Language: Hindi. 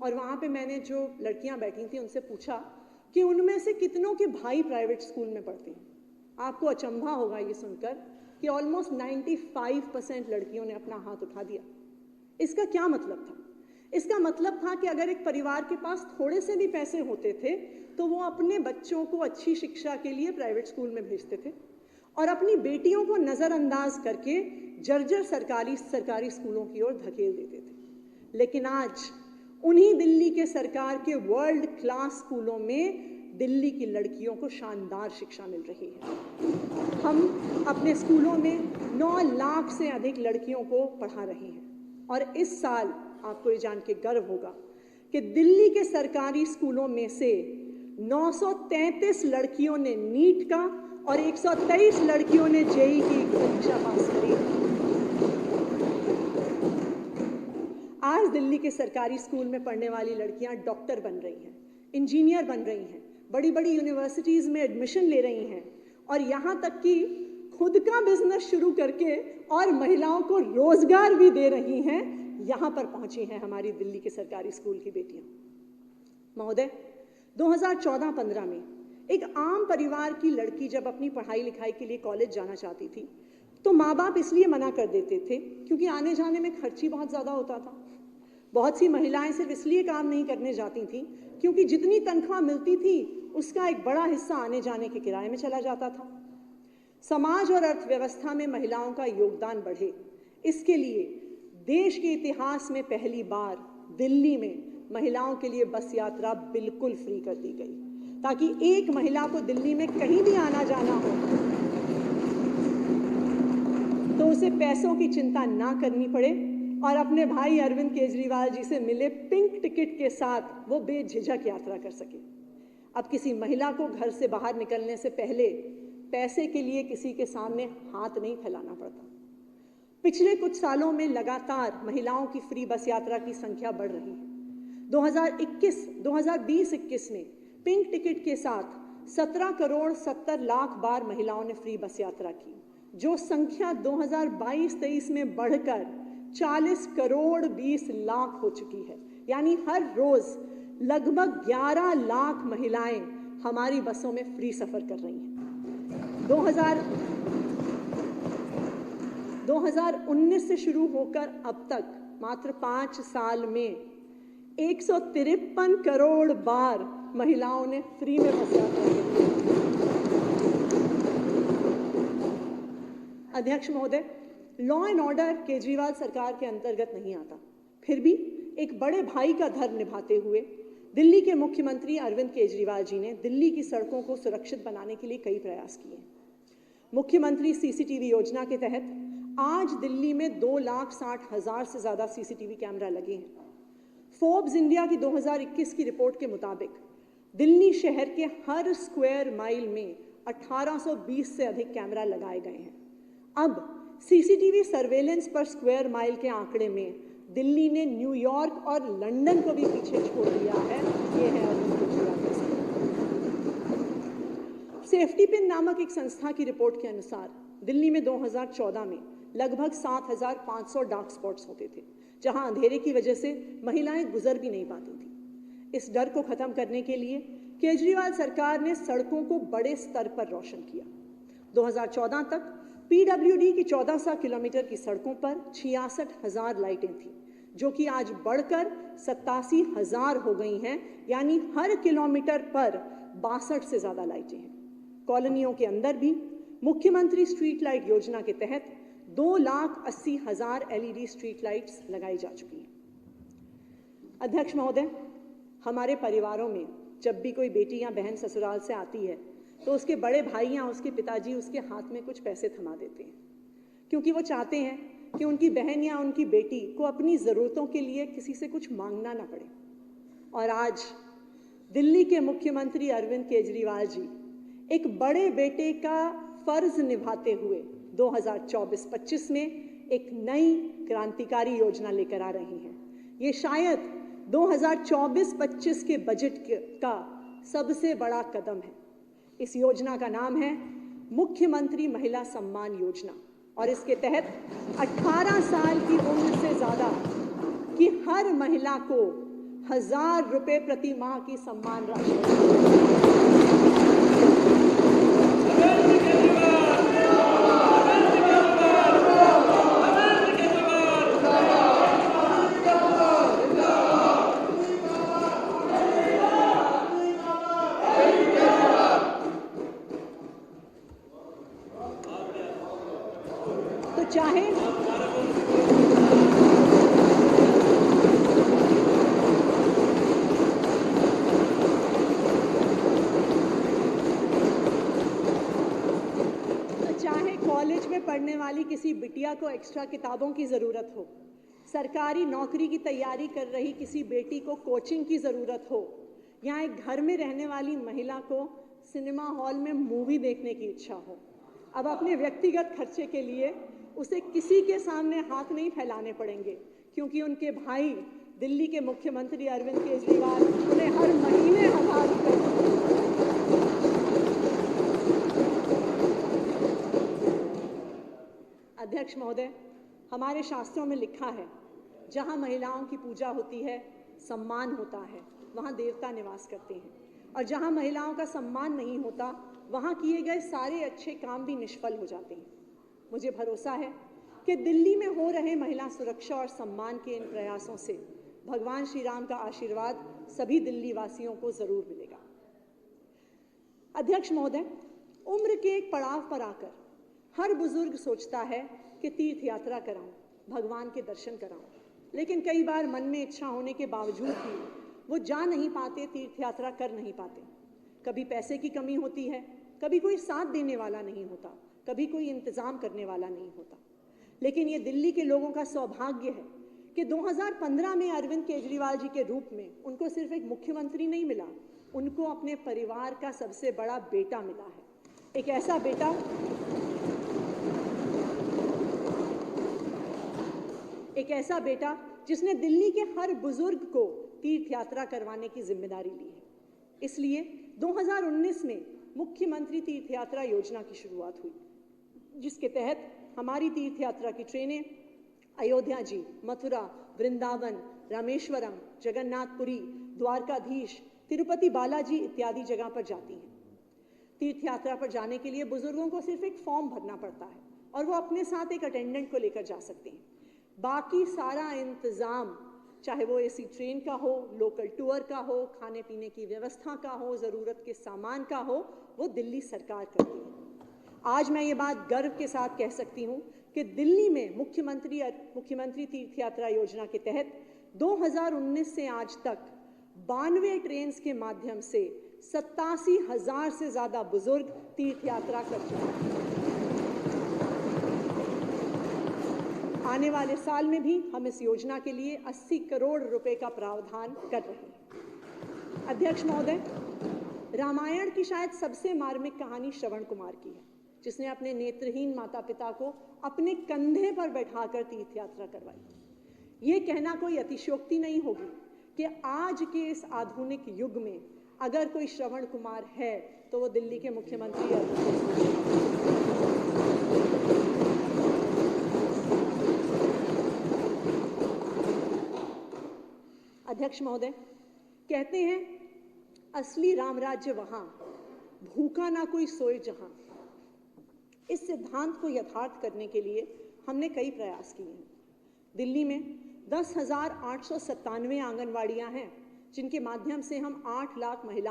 और वहाँ पे मैंने जो लड़कियाँ बैठी थी उनसे पूछा कि उनमें से कितनों के भाई प्राइवेट स्कूल में पढ़ते हैं। आपको अचंभा होगा ये सुनकर कि ऑलमोस्ट 95% लड़कियों ने अपना हाथ उठा दिया। इसका क्या मतलब था? इसका मतलब था कि अगर एक परिवार के पास थोड़े से भी पैसे होते थे तो वो अपने बच्चों को अच्छी शिक्षा के लिए प्राइवेट स्कूल में भेजते थे और अपनी बेटियों को नज़रअंदाज करके जर्जर सरकारी स्कूलों की ओर धकेल देते थे। लेकिन आज उन्हीं दिल्ली के सरकार के वर्ल्ड क्लास स्कूलों में दिल्ली की लड़कियों को शानदार शिक्षा मिल रही है। हम अपने स्कूलों में 9 लाख से अधिक लड़कियों को पढ़ा रहे हैं और इस साल आपको ये जान के गर्व होगा कि दिल्ली के सरकारी स्कूलों में से 933 लड़कियों ने नीट का और 123 लड़कियों ने जेईई की परीक्षा पास करी। आज दिल्ली के सरकारी स्कूल में पढ़ने वाली लड़कियां डॉक्टर बन रही हैं, इंजीनियर बन रही हैं, बड़ी बड़ी यूनिवर्सिटीज़ में एडमिशन ले रही हैं और यहाँ तक कि खुद का बिजनेस शुरू करके और महिलाओं को रोजगार भी दे रही हैं। यहाँ पर पहुँची हैं हमारी दिल्ली के सरकारी स्कूल की बेटियाँ। महोदय, 2014-15 में एक आम परिवार की लड़की जब अपनी पढ़ाई लिखाई के लिए कॉलेज जाना चाहती थी तो माँ बाप इसलिए मना कर देते थे क्योंकि आने जाने में खर्ची बहुत ज़्यादा होता था। बहुत सी महिलाएं सिर्फ इसलिए काम नहीं करने जाती थीं क्योंकि जितनी तनख्वाह मिलती थी उसका एक बड़ा हिस्सा आने जाने के किराए में चला जाता था। समाज और अर्थव्यवस्था में महिलाओं का योगदान बढ़े, इसके लिए देश के इतिहास में पहली बार दिल्ली में महिलाओं के लिए बस यात्रा बिल्कुल फ्री कर दी गई ताकि एक महिला को दिल्ली में कहीं भी आना जाना हो तो उसे पैसों की चिंता ना करनी पड़े और अपने भाई अरविंद केजरीवाल जी से मिले पिंक टिकट के साथ वो बेझिझक यात्रा कर सके। अब किसी महिला को घर से बाहर निकलने से पहले पैसे के लिए किसी के सामने हाथ नहीं फैलाना पड़ता। पिछले कुछ सालों में लगातार महिलाओं की फ्री बस यात्रा की संख्या बढ़ रही है। 2020-21 में पिंक टिकट के साथ 17 करोड़ 70 लाख बार महिलाओं ने फ्री बस यात्रा की, जो संख्या 2022-23 में बढ़कर 40 करोड़ 20 लाख हो चुकी है। यानी हर रोज लगभग 11 लाख महिलाएं हमारी बसों में फ्री सफर कर रही हैं। 2019 से शुरू होकर अब तक मात्र 5 साल में 153 करोड़ बार महिलाओं ने फ्री में बस यात्रा की। अध्यक्ष महोदय, लॉ एंड ऑर्डर केजरीवाल सरकार के अंतर्गत नहीं आता, फिर भी एक बड़े भाई का धर्म निभाते हुए दिल्ली के मुख्यमंत्री अरविंद केजरीवाल जी ने दिल्ली की सड़कों को सुरक्षित बनाने के लिए कई प्रयास किए। मुख्यमंत्री सीसीटीवी योजना के तहत आज दिल्ली में 2,60,000 से ज़्यादा सीसीटीवी कैमरा लगे हैं। फोर्ब्स इंडिया की 2021 की रिपोर्ट के मुताबिक दिल्ली शहर के हर स्क्वायर माइल में 1820 से अधिक कैमरा लगाए गए हैं। अब सीसीटीवी सर्वेलेंस पर स्क्वायर माइल के आंकड़े में दिल्ली ने न्यूयॉर्क और लंदन को भी पीछे छोड़ दिया है। ये है सेफ्टी पिन नामक एक संस्था की रिपोर्ट के अनुसार दिल्ली में 2014 में लगभग 7,500 डार्क स्पॉट्स होते थे, जहां अंधेरे की वजह से महिलाएं गुजर भी नहीं पाती थी। इस डर को खत्म करने के लिए केजरीवाल सरकार ने सड़कों को बड़े स्तर पर रोशन किया। 2014 तक पीडब्ल्यूडी की 1400 किलोमीटर की सड़कों पर 66,000 लाइटें थीं, जो कि आज बढ़कर 87,000 हो गई हैं। यानी हर किलोमीटर पर 62 से ज़्यादा लाइटें हैं। कॉलोनियों के अंदर भी मुख्यमंत्री स्ट्रीट लाइट योजना के तहत 2,80,000 एलईडी स्ट्रीट लाइट्स लगाई जा चुकी हैं। अध्यक्ष महोदय, हमारे परिवारों में जब भी कोई बेटी या बहन ससुराल से आती है तो उसके बड़े भाई या उसके पिताजी उसके हाथ में कुछ पैसे थमा देते हैं, क्योंकि वो चाहते हैं कि उनकी बहन या उनकी बेटी को अपनी ज़रूरतों के लिए किसी से कुछ मांगना ना पड़े। और आज दिल्ली के मुख्यमंत्री अरविंद केजरीवाल जी एक बड़े बेटे का फर्ज निभाते हुए 2024-25 में एक नई क्रांतिकारी योजना लेकर आ रही हैं। ये शायद 2024-25 के बजट का सबसे बड़ा कदम है। इस योजना का नाम है मुख्यमंत्री महिला सम्मान योजना और इसके तहत 18 साल की उम्र से ज़्यादा की हर महिला को 1000 रुपए प्रति माह की सम्मान राशि। तो चाहे कॉलेज में पढ़ने वाली किसी बिटिया को एक्स्ट्रा किताबों की ज़रूरत हो, सरकारी नौकरी की तैयारी कर रही किसी बेटी को कोचिंग की ज़रूरत हो, या एक घर में रहने वाली महिला को सिनेमा हॉल में मूवी देखने की इच्छा हो, अब अपने व्यक्तिगत खर्चे के लिए उसे किसी के सामने हाथ नहीं फैलाने पड़ेंगे, क्योंकि उनके भाई दिल्ली के मुख्यमंत्री अरविंद केजरीवाल उन्हें हर महीने 1000 रुपये। अध्यक्ष महोदय, हमारे शास्त्रों में लिखा है, जहां महिलाओं की पूजा होती है, सम्मान होता है, वहां देवता निवास करते हैं, और जहां महिलाओं का सम्मान नहीं होता, वहां किए गए सारे अच्छे काम भी निष्फल हो जाते हैं। मुझे भरोसा है कि दिल्ली में हो रहे महिला सुरक्षा और सम्मान के इन प्रयासों से भगवान श्री राम का आशीर्वाद सभी दिल्ली वासियों को जरूर मिलेगा। अध्यक्ष महोदय, उम्र के एक पड़ाव पर आकर हर बुजुर्ग सोचता है कि तीर्थ यात्रा कराऊं, भगवान के दर्शन कराऊं, लेकिन कई बार मन में इच्छा होने के बावजूद भी वो जा नहीं पाते, तीर्थ यात्रा कर नहीं पाते। कभी पैसे की कमी होती है, कभी कोई साथ देने वाला नहीं होता, कभी कोई इंतजाम करने वाला नहीं होता। लेकिन ये दिल्ली के लोगों का सौभाग्य है कि 2015 में अरविंद केजरीवाल जी के रूप में उनको सिर्फ एक मुख्यमंत्री नहीं मिला, उनको अपने परिवार का सबसे बड़ा बेटा मिला है। एक ऐसा बेटा जिसने दिल्ली के हर बुजुर्ग को तीर्थ यात्रा करवाने की जिम्मेदारी ली है। इसलिए 2019 में मुख्यमंत्री तीर्थ यात्रा योजना की शुरुआत हुई, जिसके तहत हमारी तीर्थ यात्रा की ट्रेनें अयोध्या जी, मथुरा, वृंदावन, रामेश्वरम, जगन्नाथपुरी, द्वारकाधीश, तिरुपति बालाजी इत्यादि जगह पर जाती हैं। तीर्थ यात्रा पर जाने के लिए बुजुर्गों को सिर्फ एक फॉर्म भरना पड़ता है और वो अपने साथ एक अटेंडेंट को लेकर जा सकते हैं। बाकी सारा इंतज़ाम, चाहे वो एसी ट्रेन का हो, लोकल टूर का हो, खाने पीने की व्यवस्था का हो, ज़रूरत के सामान का हो, वो दिल्ली सरकार करती है। आज मैं ये बात गर्व के साथ कह सकती हूँ कि दिल्ली में मुख्यमंत्री तीर्थ यात्रा योजना के तहत 2019 से आज तक 92 ट्रेन के माध्यम से 87,000 से ज़्यादा बुजुर्ग तीर्थ यात्रा कर चुके हैं। आने वाले साल में भी हम इस योजना के लिए 80 करोड़ रुपए का प्रावधान कर रहे हैं। अध्यक्ष महोदय, रामायण की शायद सबसे मार्मिक कहानी श्रवण कुमार की है, जिसने अपने नेत्रहीन माता पिता को अपने कंधे पर बैठाकर तीर्थ यात्रा करवाई। ये कहना कोई अतिशयोक्ति नहीं होगी कि आज के इस आधुनिक युग में अगर कोई श्रवण कुमार है तो वो दिल्ली के मुख्यमंत्री अध्यक्ष महोदय, कहते हैं असली राम राज्य वहां, भूखा ना कोई सोए जहां। इस सिद्धांत को यथार्थ करने के लिए हमने कई प्रयास किए हैं। दिल्ली में 10,897 आंगनवाड़ियां हैं, जिनके माध्यम से हम 8 लाख महिला